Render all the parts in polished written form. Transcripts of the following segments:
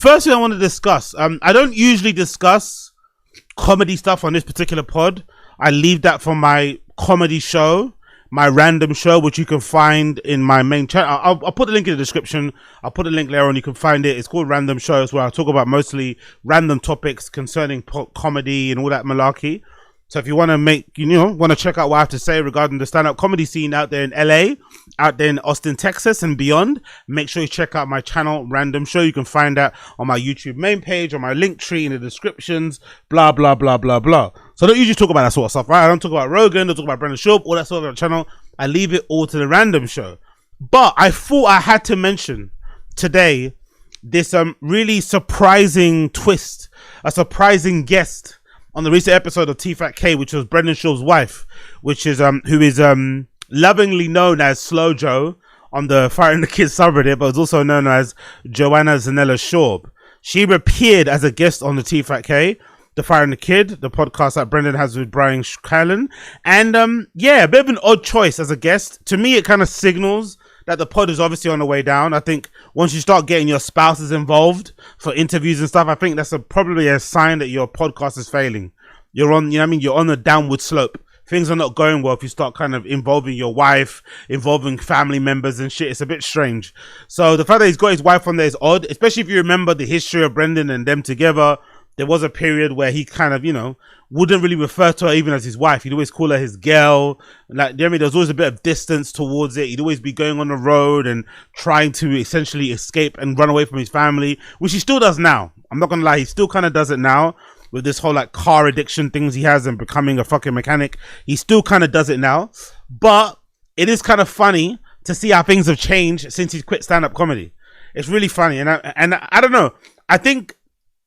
First thing I want to discuss, I don't usually discuss comedy stuff on this particular pod. I leave that for my comedy show, my random show, which you can find in my main channel. I'll put the link in the description. I'll put the link there on. You can find it. It's called Random Shows, where I talk about mostly random topics concerning comedy and all that malarkey. So if you want to want to check out what I have to say regarding the stand-up comedy scene out there in LA, out there in Austin, Texas and beyond, make sure you check out my channel, Random Show. You can find that on my YouTube main page, on my link tree, in the descriptions, blah, blah, blah, blah, blah. So I don't usually talk about that sort of stuff, right? I don't talk about Rogan, I don't talk about Brendan Schaub, all that sort of channel. I leave it all to the Random Show. But I thought I had to mention today this really surprising twist, a surprising guest on the recent episode of TFATK, which was Brendan Schaub's wife, which is who is lovingly known as Slow Joe on the Fighting the Kids subreddit, but is also known as Joanna Zanella Schaub. She appeared as a guest on the TFATK, the Fighting the Kid, the podcast that Brendan has with Brian Callen, and yeah, a bit of an odd choice as a guest. To me, it kind of signals that the pod is obviously on the way down. I think once you start getting your spouses involved for interviews and stuff, I think that's probably a sign that your podcast is failing. You're on, you're on a downward slope. Things are not going well if you start kind of involving your wife, involving family members and shit. It's a bit strange. So the fact that he's got his wife on there is odd, especially if you remember the history of Brendan and them together. There was a period where he kind of, wouldn't really refer to her even as his wife. He'd always call her his girl. Like, there was always a bit of distance towards it. He'd always be going on the road and trying to essentially escape and run away from his family, which he still does now. I'm not gonna lie, he still kind of does it now with this whole like car addiction things he has and becoming a fucking mechanic. He still kind of does it now, but it is kind of funny to see how things have changed since he's quit stand-up comedy. It's really funny, and I don't know.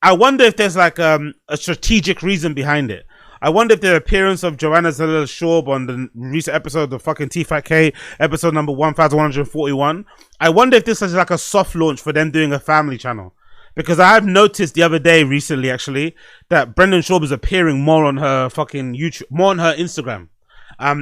I wonder if there's like a strategic reason behind it. I wonder if the appearance of Joanna Zanella Schaub on the recent episode of the fucking TFATK, episode number 1141, I wonder if this is like a soft launch for them doing a family channel. Because I have noticed the other day, recently actually, that Brendan Schaub is appearing more on her fucking YouTube, more on her Instagram.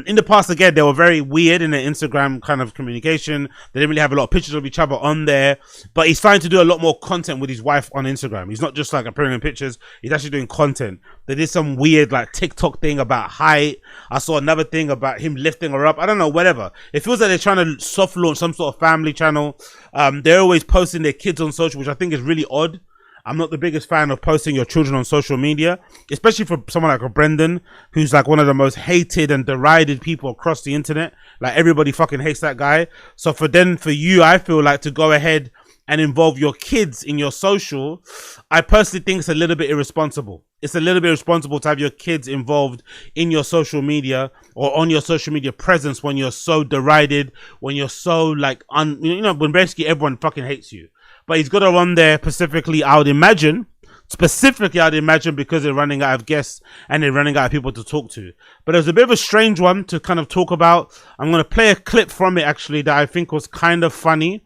In the past, again, they were very weird in their Instagram kind of communication. They didn't really have a lot of pictures of each other on there, but he's starting to do a lot more content with his wife on Instagram. He's not just like appearing in pictures, he's actually doing content. They did some weird like TikTok thing about height. I saw another thing about him lifting her up. I don't know, whatever. It feels like they're trying to soft launch some sort of family channel. They're always posting their kids on social, which I think is really odd. I'm not the biggest fan of posting your children on social media, especially for someone like a Brendan, who's like one of the most hated and derided people across the internet. Like, everybody fucking hates that guy. So for you, I feel like to go ahead and involve your kids in your social, I personally think it's a little bit irresponsible. It's a little bit irresponsible to have your kids involved in your social media or on your social media presence when you're so derided, when you're so like, when basically everyone fucking hates you. But he's got her on there specifically, I would imagine, because they're running out of guests and they're running out of people to talk to. But it was a bit of a strange one to kind of talk about. I'm going to play a clip from it, actually, that I think was kind of funny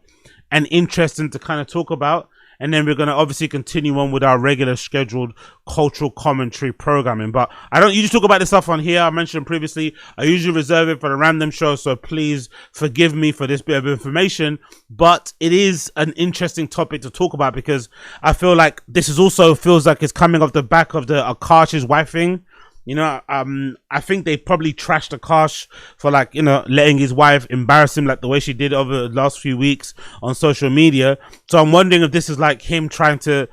and interesting to kind of talk about. And then we're going to obviously continue on with our regular scheduled cultural commentary programming. But I don't usually talk about this stuff on here. I mentioned previously, I usually reserve it for the random show. So please forgive me for this bit of information. But it is an interesting topic to talk about because I feel like this is also feels like it's coming off the back of the Akash's wife thing. I think they probably trashed Akash for like, letting his wife embarrass him like the way she did over the last few weeks on social media. So I'm wondering if this is like him trying to,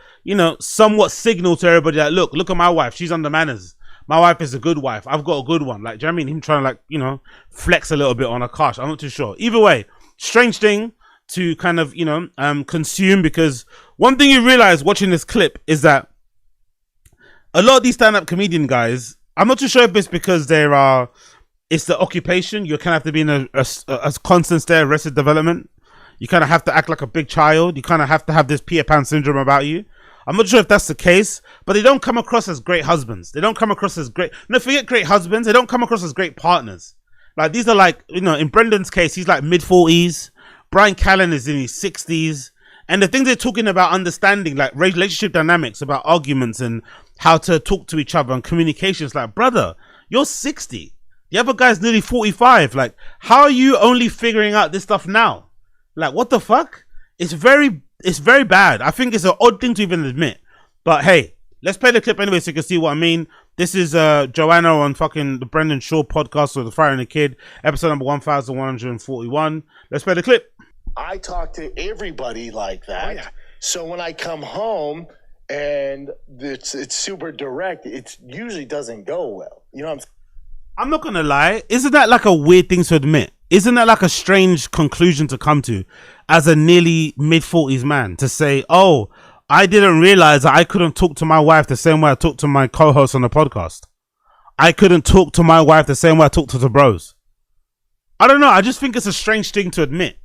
somewhat signal to everybody that, look at my wife. She's under manners. My wife is a good wife. I've got a good one. Like, do you know what I mean? Him trying to like, flex a little bit on Akash. I'm not too sure. Either way, strange thing to kind of, consume, because one thing you realize watching this clip is that a lot of these stand-up comedian guys, I'm not too sure if it's because it's the occupation. You kind of have to be in a constant state of arrested development. You kind of have to act like a big child. You kind of have to have this Peter Pan syndrome about you. I'm not sure if that's the case, but they don't come across as great husbands. They don't come across as great. No, forget great husbands. They don't come across as great partners. Like, these are like, in Brendan's case, he's like mid-40s. Brian Callen is in his 60s. And the things they're talking about, understanding like relationship dynamics, about arguments and how to talk to each other and communications. Like, brother, you're 60. The other guy's nearly 45. Like, how are you only figuring out this stuff now? Like, what the fuck? It's very it's very bad. I think it's an odd thing to even admit. But hey, let's play the clip anyway so you can see what I mean. This is Joanna on fucking the Brendan Schaub podcast with the Fire and the Kid, episode number 1141. Let's play the clip. I talk to everybody like that. Oh, yeah. So when I come home and it's super direct, it usually doesn't go well. You know what I'm saying? I'm not gonna lie. Isn't that like a weird thing to admit? Isn't that like a strange conclusion to come to as a nearly mid-40s man to say, oh, I didn't realize that I couldn't talk to my wife the same way I talk to my co-host on the podcast. I couldn't talk to my wife the same way I talk to the bros. I don't know. I just think it's a strange thing to admit.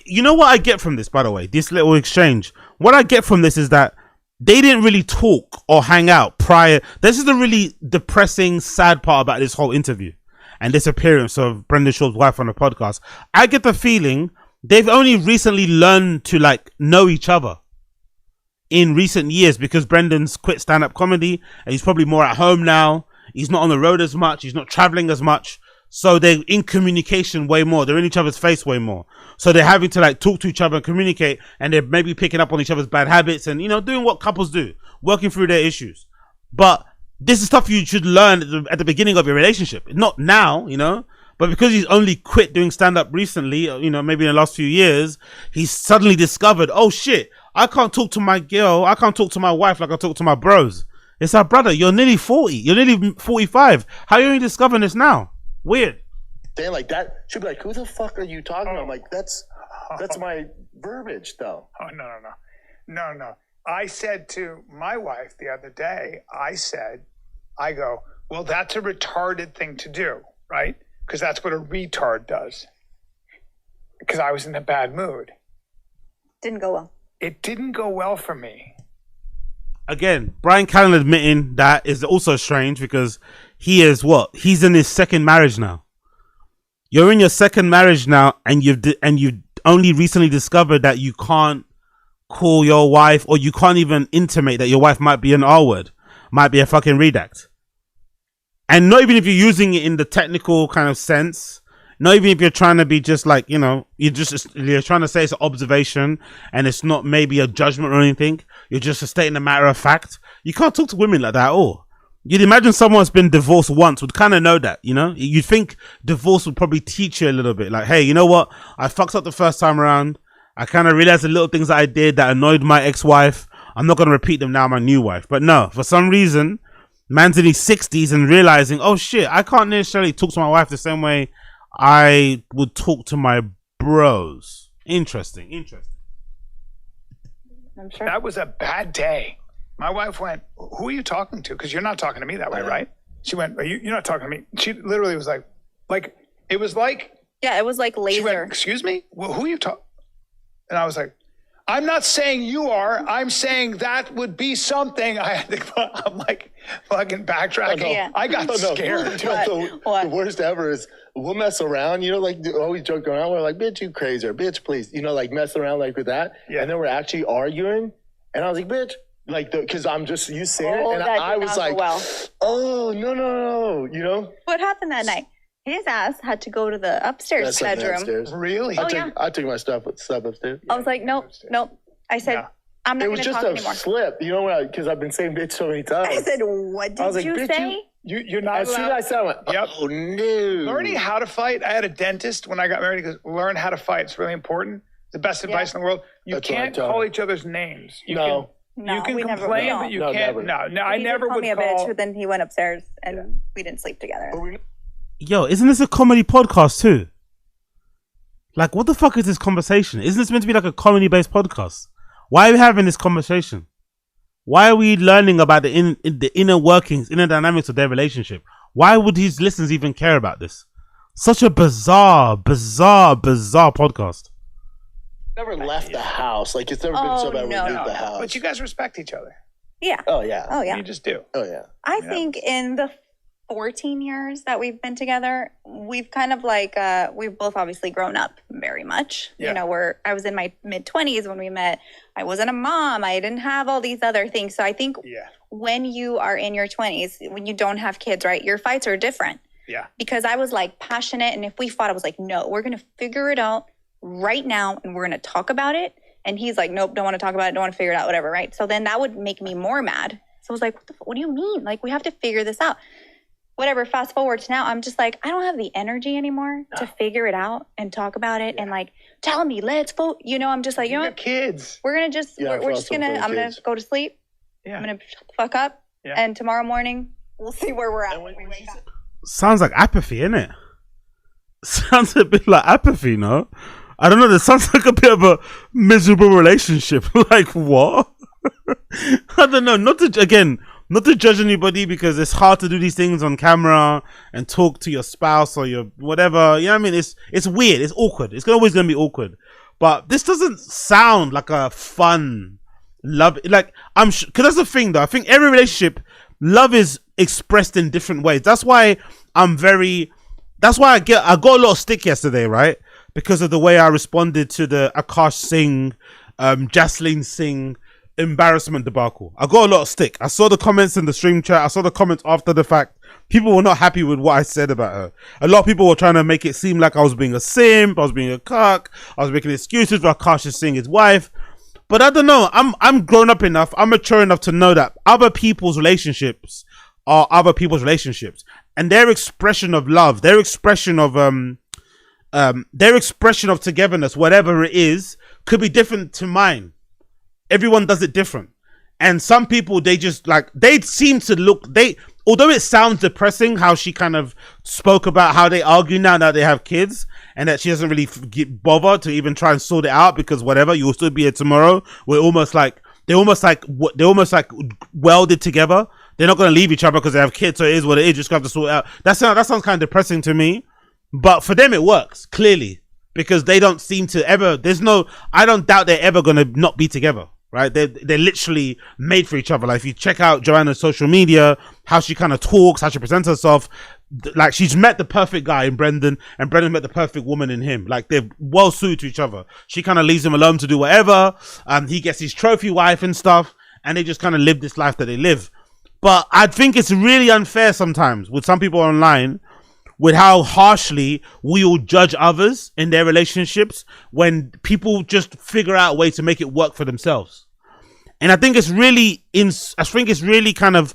You know what I get from this, by the way, this little exchange? What I get from this is that they didn't really talk or hang out prior. This is the really depressing, sad part about this whole interview and this appearance of Brendan Schaub's wife on the podcast. I get the feeling they've only recently learned to like know each other in recent years because Brendan's quit stand-up comedy and he's probably more at home now. He's not on the road as much. He's not traveling as much. So they're in communication way more. They're in each other's face way more. So they're having to like talk to each other and communicate, and they're maybe picking up on each other's bad habits and, you know, doing what couples do, working through their issues. But this is stuff you should learn at the beginning of your relationship. Not now, you know, but because he's only quit doing stand-up recently, you know, maybe in the last few years, he's suddenly discovered, oh shit, I can't talk to my girl. I can't talk to my wife like I talk to my bros. It's like, brother, you're nearly 40. You're nearly 45. How are you only discovering this now? Weird. Saying like that, she'll be like, who the fuck are you talking about? I'm like, that's my verbiage though. Oh, no. I said to my wife the other day, I go, well, that's a retarded thing to do, right? Because that's what a retard does. Because I was in a bad mood. Didn't go well. It didn't go well for me. Again, Brian Callen admitting that is also strange because he is what? He's in his second marriage now. You're in your second marriage now, and you've only recently discovered that you can't call your wife, or you can't even intimate that your wife might be an R word, might be a fucking redact. And not even if you're using it in the technical kind of sense, not even if you're trying to be just like, you know, you're trying to say it's an observation and it's not maybe a judgment or anything. You're just stating a matter of fact. You can't talk to women like that at all. You'd imagine someone who's been divorced once would kind of know that, you know? You'd think divorce would probably teach you a little bit. Like, hey, you know what? I fucked up the first time around. I kind of realized the little things that I did that annoyed my ex-wife. I'm not going to repeat them now, my new wife. But no, for some reason, man's in his 60s and realizing, oh shit, I can't necessarily talk to my wife the same way I would talk to my bros. Interesting. I'm sure. That was a bad day. My wife went, who are you talking to? Because you're not talking to me that way, right? She went, you're not talking to me. She literally was like, it was like. Yeah, it was like laser. She went, excuse me? Well, who are you talking? And I was like, I'm not saying you are. I'm saying that would be something. I'm like fucking backtracking. Yeah. I got scared. What? The worst ever is we'll mess around, you know, like always joke around. We're like, bitch, you crazy, or bitch, please, you know, like mess around like with that. Yeah. And then we're actually arguing. And I was like, bitch, like, because I'm just used to saying it. And I was like, oh, no, you know? What happened that night? His ass had to go to the upstairs bedroom. Upstairs. Really? I took my stuff upstairs. I was like, nope. I said, I'm not going to talk anymore. It was just a slip, you know, because I've been saying bitch so many times. I said, what did you say? You're not as soon as I said, I went, oh, no. Learning how to fight. I had a dentist when I got married because learn how to fight. It's really important. It's the best advice in the world. You can't call each other's names. You can complain, but you can't. Never. No, I never would call me a bitch, but then he went upstairs and we didn't sleep together. Yo, isn't this a comedy podcast too? Like, what the fuck is this conversation? Isn't this meant to be like a comedy-based podcast? Why are we having this conversation? Why are we learning about the inner workings, inner dynamics of their relationship? Why would these listeners even care about this? Such a bizarre podcast. Never left the house. Like, it's never been so bad we leave the house. But you guys respect each other. Yeah. Oh, yeah. You just do. Oh, yeah. I think in the 14 years that we've been together, we've kind of like, we've both obviously grown up very much. Yeah. You know, I was in my mid-20s when we met. I wasn't a mom. I didn't have all these other things. So I think when you are in your 20s, when you don't have kids, right, your fights are different. Yeah. Because I was like passionate. And if we fought, I was like, no, we're going to figure it out right now. And we're going to talk about it. And he's like, nope, don't want to talk about it, don't want to figure it out, whatever, right? So then that would make me more mad. So I was like, what do you mean? Like, we have to figure this out. Whatever, fast forward to now, I'm just like, I don't have the energy anymore to figure it out and talk about it and like, tell me, let's vote. You know, I'm just like, you know what? Kids. We're going to just, we're just going to, I'm going to go to sleep. Yeah. I'm going to shut the fuck up. Yeah. And tomorrow morning, we'll see where we're at when we wake up. Sounds like apathy, innit? Sounds a bit like apathy, no? I don't know. This sounds like a bit of a miserable relationship. Like what? I don't know. Not to judge anybody, because it's hard to do these things on camera and talk to your spouse or your whatever. You know what I mean? It's weird. It's awkward. It's always going to be awkward. But this doesn't sound like a fun love. Like because that's the thing, though. I think every relationship, love is expressed in different ways. That's why I got a lot of stick yesterday, right? Because of the way I responded to the Akash Singh, Jaslyn Singh embarrassment debacle. I got a lot of stick. I saw the comments in the stream chat. I saw the comments after the fact. People were not happy with what I said about her. A lot of people were trying to make it seem like I was being a simp, I was being a cuck, I was making excuses for Akash Singh, his wife. But I don't know. I'm grown up enough. I'm mature enough to know that other people's relationships are other people's relationships, and their expression of love, their expression of togetherness, whatever it is, could be different to mine. Everyone does it different. And some people, they seem to look, although it sounds depressing how she kind of spoke about how they argue now that they have kids, and that she doesn't really bother to even try and sort it out, because whatever, you'll still be here tomorrow. They're almost like welded together. They're not going to leave each other because they have kids, so it is what it is. Just have to sort it out. That sounds kind of depressing to me, but for them it works, clearly, because they don't seem to ever, I don't doubt they're ever going to not be together, right? They're literally made for each other. Like if you check out Joanna's social media, how she kind of talks, how she presents herself, like she's met the perfect guy in Brendan, and Brendan met the perfect woman in him. Like they're well suited to each other. She kind of leaves him alone to do whatever. He gets his trophy wife and stuff, and they just kind of live this life that they live. But I think it's really unfair sometimes with some people online, with how harshly we all judge others in their relationships when people just figure out a way to make it work for themselves. And I think it's really kind of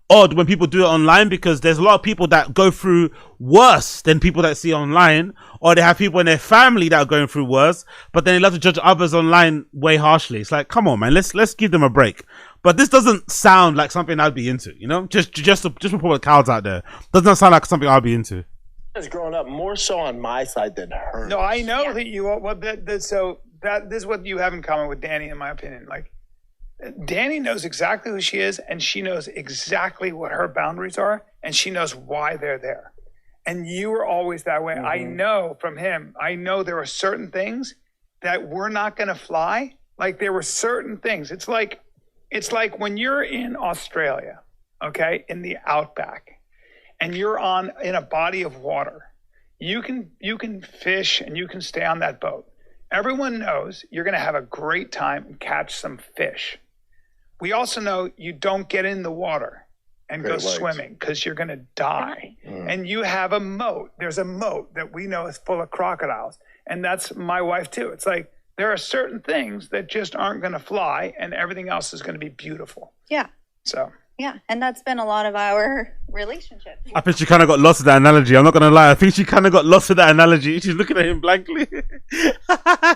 odd when people do it online, because there's a lot of people that go through worse than people that see online, or they have people in their family that are going through worse, but then they love to judge others online way harshly. It's like, come on, man, let's give them a break. But this doesn't sound like something I'd be into, you know? Just to put the cards out there. Doesn't sound like something I'd be into. Has grown up more so on my side than hers. No, I know that you are. Well, this is what you have in common with Danny, in my opinion. Like, Danny knows exactly who she is, and she knows exactly what her boundaries are, and she knows why they're there. And you were always that way. Mm-hmm. I know from him. I know there are certain things that were not going to fly. Like there were certain things. It's like when you're in Australia, okay, in the outback, and you're in a body of water. You can fish and you can stay on that boat. Everyone knows you're going to have a great time and catch some fish. We also know you don't get in the water and go swimming because you're going to die. And you have a moat. There's a moat that we know is full of crocodiles. And that's my wife too. It's like there are certain things that just aren't going to fly, and everything else is going to be beautiful. Yeah. So. Yeah, and that's been a lot of our relationship. I think she kind of got lost with that analogy. I'm not going to lie. I think she kind of got lost with that analogy. She's looking at him blankly.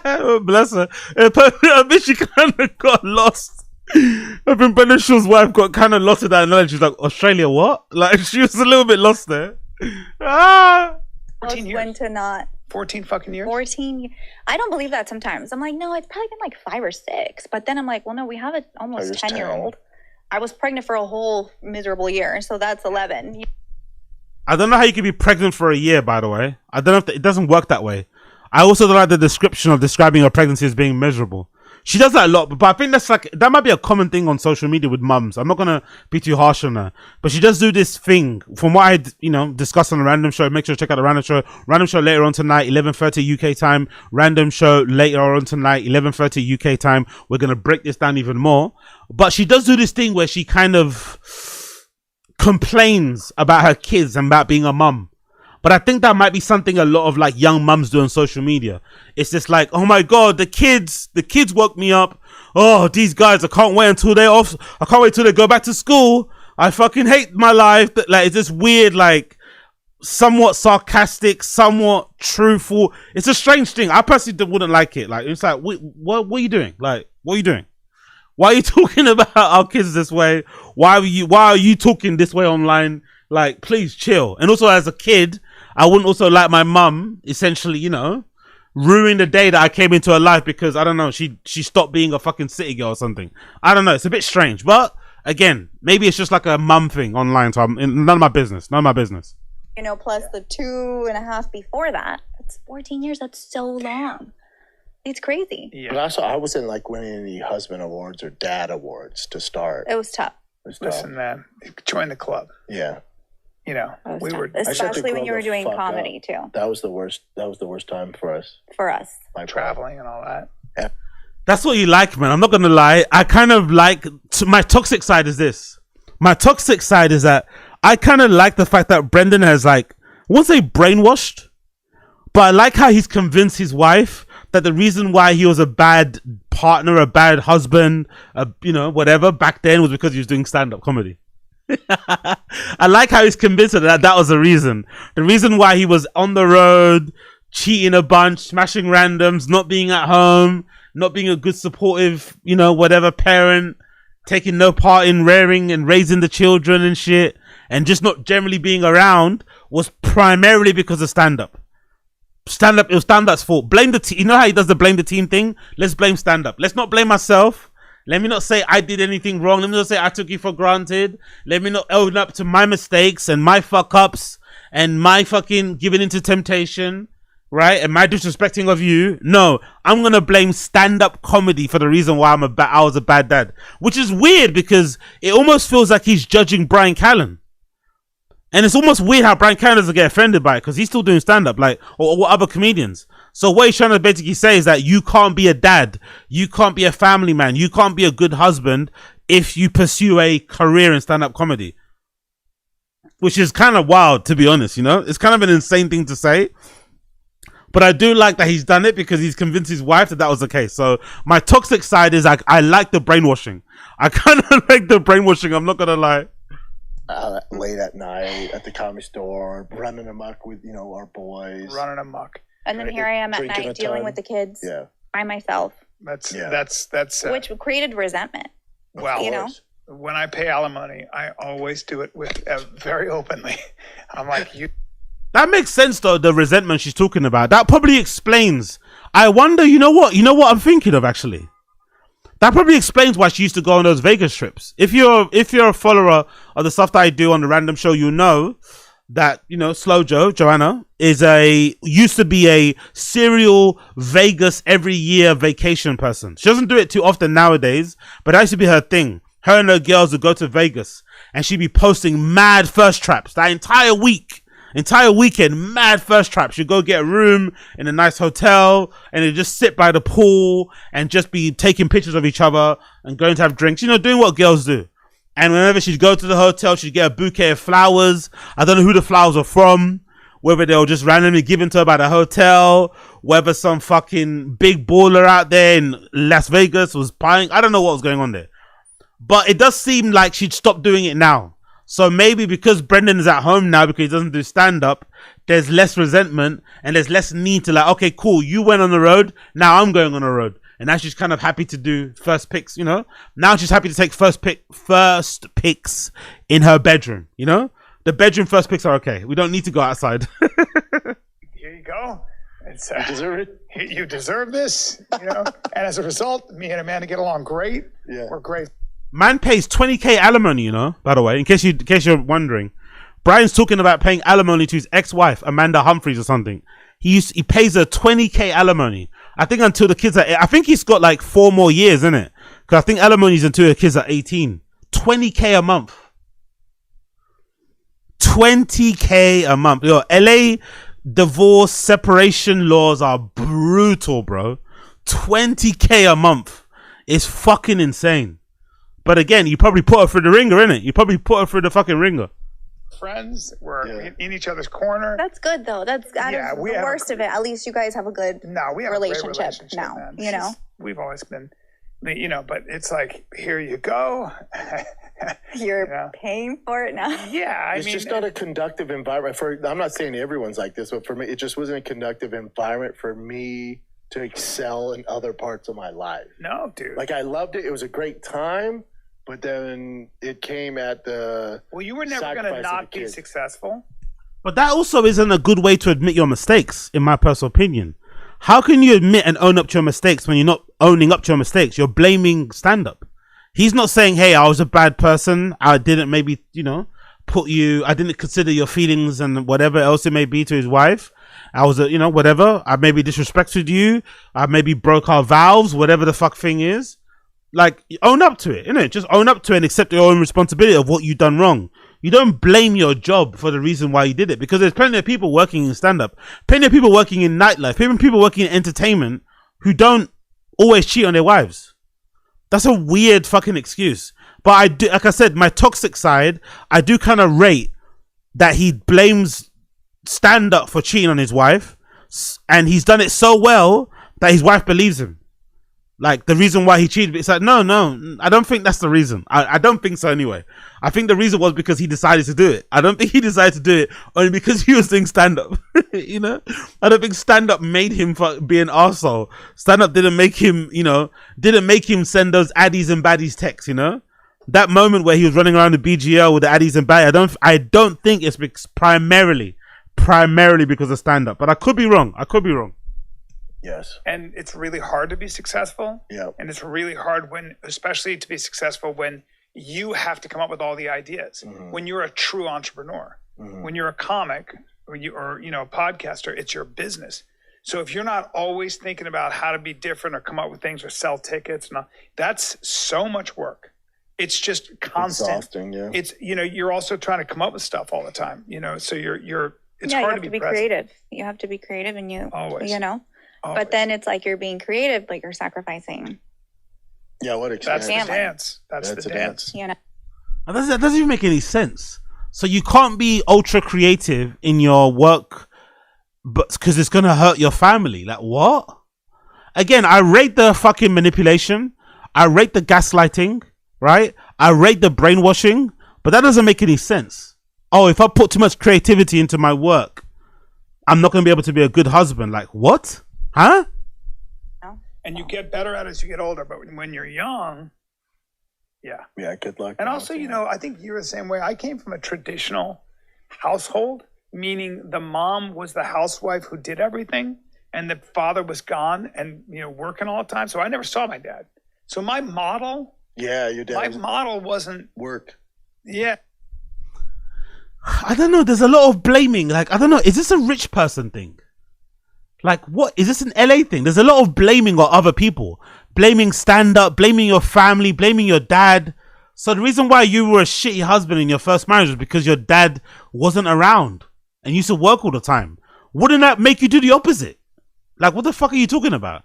Oh, bless her. I think she kind of got lost. I think Brendan Shaw's wife got kind of lost with that analogy. She's like, Australia, what? Like, she was a little bit lost there. 14 years. When to not. 14 fucking years? 14. I don't believe that sometimes. I'm like, no, it's probably been like 5 or 6. But then I'm like, well, no, we have an almost 10-year-old. I was pregnant for a whole miserable year, so that's 11. I don't know how you can be pregnant for a year, by the way. I don't know if it doesn't work that way. I also don't like the description of describing her pregnancy as being miserable. She does that a lot, but I think that might be a common thing on social media with mums. I'm not going to be too harsh on her, but she does do this thing. From what I, discussed on the Random Show, make sure to check out the Random Show. Random Show later on tonight, 11:30 UK time. Random Show later on tonight, 11:30 UK time. We're going to break this down even more. But she does do this thing where she kind of complains about her kids and about being a mum. But I think that might be something a lot of like young mums do on social media. It's just like, oh my God, the kids woke me up. Oh, these guys, I can't wait until they're off. I can't wait till they go back to school. I fucking hate my life. Like, it's this weird, like, somewhat sarcastic, somewhat truthful. It's a strange thing. I personally wouldn't like it. Like, it's like, what are you doing? Like, what are you doing? Why are you talking about our kids this way? Why are you talking this way online? Like, please chill. And also, as a kid, I wouldn't also like my mum, essentially, you know, ruin the day that I came into her life because, I don't know, she stopped being a fucking city girl or something. I don't know. It's a bit strange. But, again, maybe it's just like a mum thing online. So none of my business. None of my business. You know, plus the 2.5 before that. That's 14 years. That's so long. It's crazy. Yeah. But also, I wasn't like winning any husband awards or dad awards to start. It was tough. Listen, man, join the club. Yeah. You know, we were especially when you were doing comedy too. That was the worst. That was the worst time for us. Like traveling and all that. Yeah. That's what you like, man. I'm not gonna lie. I kind of like my toxic side is this. My toxic side is that I kind of like the fact that Brendan has like, I won't say brainwashed, but I like how he's convinced his wife that the reason why he was a bad partner, a bad husband, you know, whatever back then was because he was doing stand-up comedy. I like how he's convinced that was the reason. The reason why he was on the road, cheating a bunch, smashing randoms, not being at home, not being a good supportive, you know, whatever parent, taking no part in rearing and raising the children and shit, and just not generally being around was primarily because of stand-up. Stand-up, it was stand-up's fault. Blame the team. You know how he does the blame the team thing? Let's blame stand-up. Let's not blame myself. Let me not say I did anything wrong. Let me not say I took you for granted. Let me not own up to my mistakes and my fuck-ups and my fucking giving into temptation, right? And my disrespecting of you. No, I'm going to blame stand-up comedy for the reason why I was a bad dad. Which is weird because it almost feels like he's judging Brian Callen. And it's almost weird how Brian Callen doesn't get offended by it because he's still doing stand-up, like, or other comedians. So what he's trying to basically say is that you can't be a dad, you can't be a family man, you can't be a good husband if you pursue a career in stand-up comedy. Which is kind of wild, to be honest, you know? It's kind of an insane thing to say. But I do like that he's done it because he's convinced his wife that was the case. So my toxic side is I like the brainwashing. I kind of like the brainwashing, I'm not going to lie. Late at night at the Comedy Store, running amok with, you know, our boys. Running amok. And then here I am at night dealing with the kids by myself. That's which created resentment. Well, you know, when I pay alimony, I always do it with very openly. I'm like, you. That makes sense though. The resentment she's talking about. That probably explains. I wonder. You know what I'm thinking of actually. That probably explains why she used to go on those Vegas trips. If you're a follower of the stuff that I do on the Random Show, you know that, you know, Joanna used to be a serial Vegas every year vacation person. She doesn't do it too often nowadays, but that used to be her thing. Her and her girls would go to Vegas and she'd be posting mad first traps that entire weekend, mad first traps. She'd go get a room in a nice hotel and they'd just sit by the pool and just be taking pictures of each other and going to have drinks, you know, doing what girls do. And whenever she'd go to the hotel, she'd get a bouquet of flowers. I don't know who the flowers are from, whether they were just randomly given to her by the hotel, whether some fucking big baller out there in Las Vegas was buying. I don't know what was going on there. But it does seem like she'd stopped doing it now. So maybe because Brendan is at home now because he doesn't do stand-up, there's less resentment and there's less need to like, okay, cool, you went on the road, now I'm going on the road. And now she's kind of happy to do first picks, you know? Now she's happy to take first picks in her bedroom, you know? The bedroom first picks are okay. We don't need to go outside. Here you go. It's, you deserve it. You deserve this, you know? And as a result, me and Amanda get along great. Yeah. We're great. Man pays 20k alimony, you know, by the way, in case you're wondering. Brian's talking about paying alimony to his ex-wife, Amanda Humphries or something. He pays her 20k alimony. I think until the kids I think he's got like 4 more years, isn't it? Because I think alimony's until the kids are 18. 20k a month. 20k a month. Yo, LA divorce separation laws are brutal, bro. 20k a month is fucking insane. But again, you probably put her through the ringer, innit? You probably put her through the fucking ringer. friends. We're in each other's corner. That's good though. That's the worst of it. At least you guys have a good we have relationship, a great relationship now. Man. You know, we've always been, but it's like, here you go. You're paying for it now. Yeah, it's just not a conductive environment I'm not saying everyone's like this, but for me, it just wasn't a conductive environment for me to excel in other parts of my life. No, dude. Like I loved it. It was a great time. But then it came at the you were never going to not be successful. But that also isn't a good way to admit your mistakes, in my personal opinion. How can you admit and own up to your mistakes when you're not owning up to your mistakes? You're blaming stand-up. He's not saying, hey, I was a bad person. I didn't maybe, I didn't consider your feelings and whatever else it may be to his wife. I was, whatever. I maybe disrespected you. I maybe broke our vows, whatever the fuck thing is. Like, own up to it, innit? Just own up to it and accept your own responsibility of what you've done wrong. You don't blame your job for the reason why you did it, because there's plenty of people working in stand-up, plenty of people working in nightlife, plenty of people working in entertainment who don't always cheat on their wives. That's a weird fucking excuse. But I do, like I said, my toxic side, I do kind of rate that he blames stand-up for cheating on his wife, and he's done it so well that his wife believes him. Like, the reason why he cheated, it's like, no, I don't think that's the reason. I don't think so anyway. I think the reason was because he decided to do it. I don't think he decided to do it only because he was doing stand-up. I don't think stand-up made him be an arsehole. Stand-up didn't make him, didn't make him send those addies and baddies texts, That moment where he was running around the BGL with the addies and baddies, I don't think it's primarily because of stand-up. But I could be wrong. Yes. And it's really hard to be successful. Yeah. And it's really hard especially to be successful when you have to come up with all the ideas. Mm-hmm. When you're a true entrepreneur, when you're a comic or a podcaster, it's your business. So if you're not always thinking about how to be different or come up with things or sell tickets, that's so much work. It's just constant. Exhausting, yeah. It's, you're also trying to come up with stuff all the time, so it's hard hard to be be creative. You have to be creative and you always. Always. But then it's like you're being creative, like you're sacrificing. Yeah, what extent? That's the dance. That's the dance. That doesn't even make any sense. So you can't be ultra creative in your work, but because it's gonna hurt your family. Like, what? Again, I rate the fucking manipulation. I rate the gaslighting. Right? I rate the brainwashing, but that doesn't make any sense. Oh, if I put too much creativity into my work, I'm not gonna be able to be a good husband. Like, what? Huh? And you get better at it as you get older, but when you're young, yeah, good luck. And also, I think you're the same way. I came from a traditional household, meaning the mom was the housewife who did everything, and the father was gone and working all the time. So I never saw my dad. So my model, your dad. My model wasn't work. Yeah. I don't know. There's a lot of blaming. Like, I don't know. Is this a rich person thing? Like, what? Is this an LA thing? There's a lot of blaming on other people. Blaming stand-up, blaming your family, blaming your dad. So the reason why you were a shitty husband in your first marriage was because your dad wasn't around and used to work all the time. Wouldn't that make you do the opposite? Like, what the fuck are you talking about?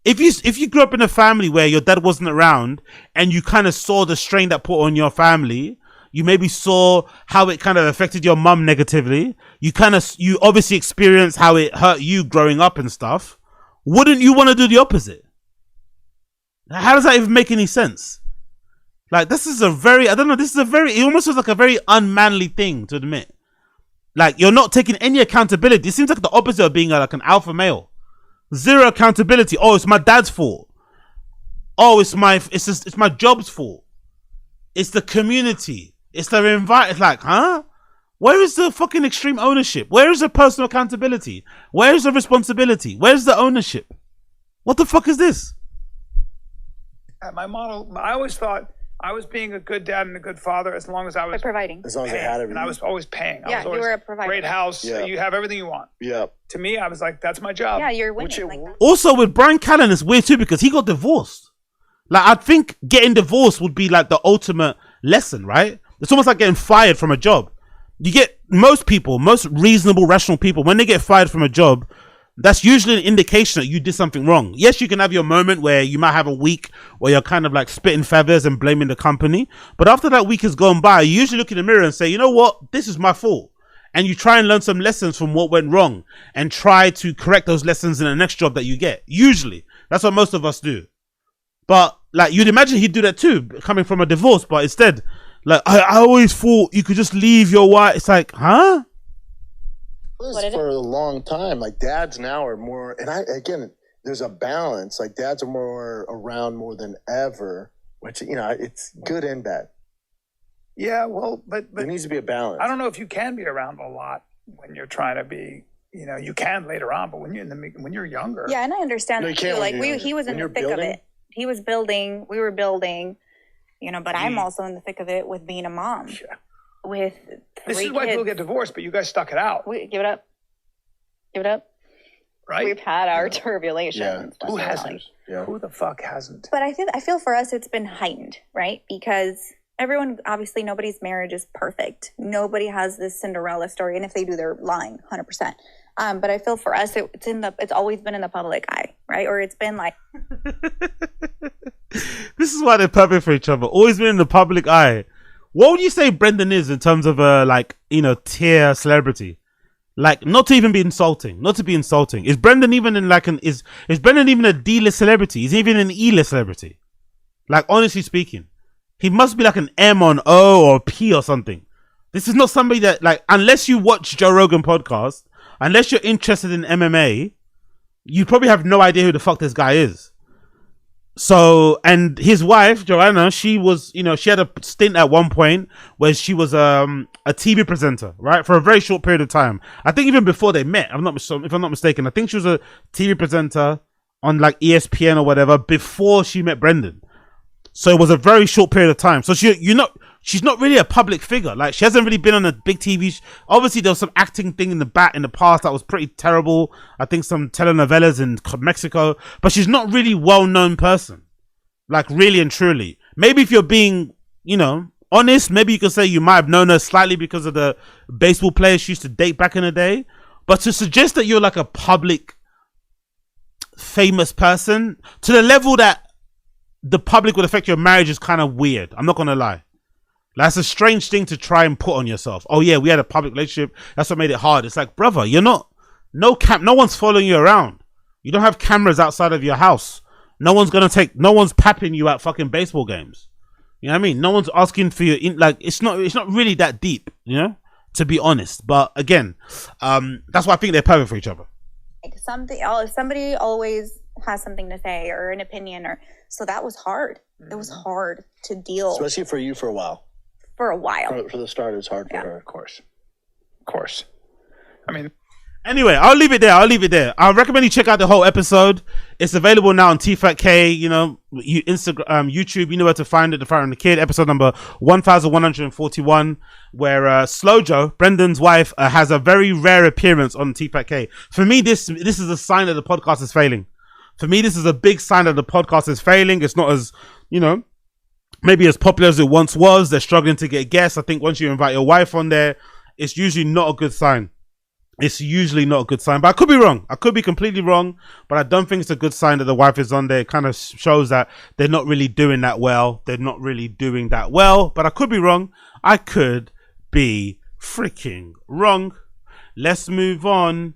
If you grew up in a family where your dad wasn't around and you kind of saw the strain that put on your family, you maybe saw how it kind of affected your mum negatively. You obviously experienced how it hurt you growing up and stuff. Wouldn't you want to do the opposite? How does that even make any sense? Like, it almost feels like a very unmanly thing to admit. Like, you're not taking any accountability. It seems like the opposite of being like an alpha male. Zero accountability. Oh, it's my dad's fault. Oh, it's my job's fault. It's the community. It's the environment. It's like, huh? Where is the fucking extreme ownership? Where is the personal accountability? Where is the responsibility? Where's the ownership? What the fuck is this? My model, I always thought I was being a good dad and a good father as long as I was providing. As long as I had everything. And I was always paying. Yeah, you were a provider. Great house. Yeah. You have everything you want. Yeah. To me, I was like, that's my job. Yeah, you're winning. Like that. Also, with Brian Callen, it's weird too because he got divorced. Like, I think getting divorced would be like the ultimate lesson, right? It's almost like getting fired from a job. You get most reasonable, rational people, when they get fired from a job, that's usually an indication that you did something wrong. Yes, you can have your moment where you might have a week where you're kind of like spitting feathers and blaming the company. But after that week has gone by, you usually look in the mirror and say, you know what? This is my fault. And you try and learn some lessons from what went wrong and try to correct those lessons in the next job that you get. Usually. That's what most of us do. But like, you'd imagine he'd do that too, coming from a divorce. But instead, like, I always thought you could just leave your wife. It's like, huh? For a long time, like dads now are more, and again, there's a balance. Like dads are more around more than ever, which, you know, it's good and bad. Yeah, well, but there needs to be a balance. I don't know if you can be around a lot when you're trying to be, you know, you can later on, but when you're younger. Yeah, and I understand that too. Like he was in the thick of it. He was building, we were building, you know, but I'm also in the thick of it with being a mom. Yeah. With this is kids. why people get divorced, but you guys stuck it out. Give it up. Give it up. Right? We've had our turbulations. Yeah. Who hasn't? Yeah. Who the fuck hasn't? But I feel for us it's been heightened, right? Because everyone, obviously nobody's marriage is perfect. Nobody has this Cinderella story, and if they do, they're lying 100%. But I feel for us it's always been in the public eye, right? Or it's been like this is why they're perfect for each other. Always been in the public eye. What would you say Brendan is in terms of like, you know, tier celebrity? Like, not to even be insulting. Not to be insulting. Is Brendan even in like is Brendan even a D-list celebrity? Is he even an E-list celebrity? Like, honestly speaking, he must be like an M on O or P or something. This is not somebody that, like, unless you watch Joe Rogan podcast, unless you're interested in MMA, you probably have no idea who the fuck this guy is. So, and his wife, Joanna, she was, you know, she had a stint at one point where she was a TV presenter, right? For a very short period of time. I think even before they met, if I'm not mistaken, I think she was a TV presenter on like ESPN or whatever before she met Brendan. So it was a very short period of time. So she's not really a public figure. Like, she hasn't really been on a big TV. Obviously, there was some acting thing in the past that was pretty terrible. I think some telenovelas in Mexico, but she's not really well-known person. Like, really and truly. Maybe if you're being, you know, honest, maybe you could say you might have known her slightly because of the baseball players she used to date back in the day. But to suggest that you're like a public famous person to the level that the public would affect your marriage is kind of weird. I'm not going to lie. That's a strange thing to try and put on yourself. Oh yeah, we had a public relationship. That's what made it hard. It's like, brother, you're not, no one's following you around. You don't have cameras outside of your house. No one's papping you at fucking baseball games. You know what I mean? No one's asking for your, like, it's not really that deep, you know, to be honest. But again, that's why I think they're perfect for each other. Like somebody always has something to say or an opinion, or so that was hard. It was hard to deal, especially for you for a while. For a while. For the start, it was hard for her. Of course. I mean, anyway, I'll leave it there. I recommend you check out the whole episode. It's available now on TFATK, you know, Instagram, YouTube. You know where to find it. The Fire and the Kid, episode number 1141, where Slojo, Brendan's wife, has a very rare appearance on TFATK. For me, this is a sign that the podcast is failing. For me, this is a big sign that the podcast is failing. It's not as, you know, maybe as popular as it once was. They're struggling to get guests. I think once you invite your wife on there, it's usually not a good sign. But I could be wrong. I could be completely wrong, but I don't think it's a good sign that the wife is on there. It kind of shows that they're not really doing that well. But I could be wrong. I could be freaking wrong. Let's move on.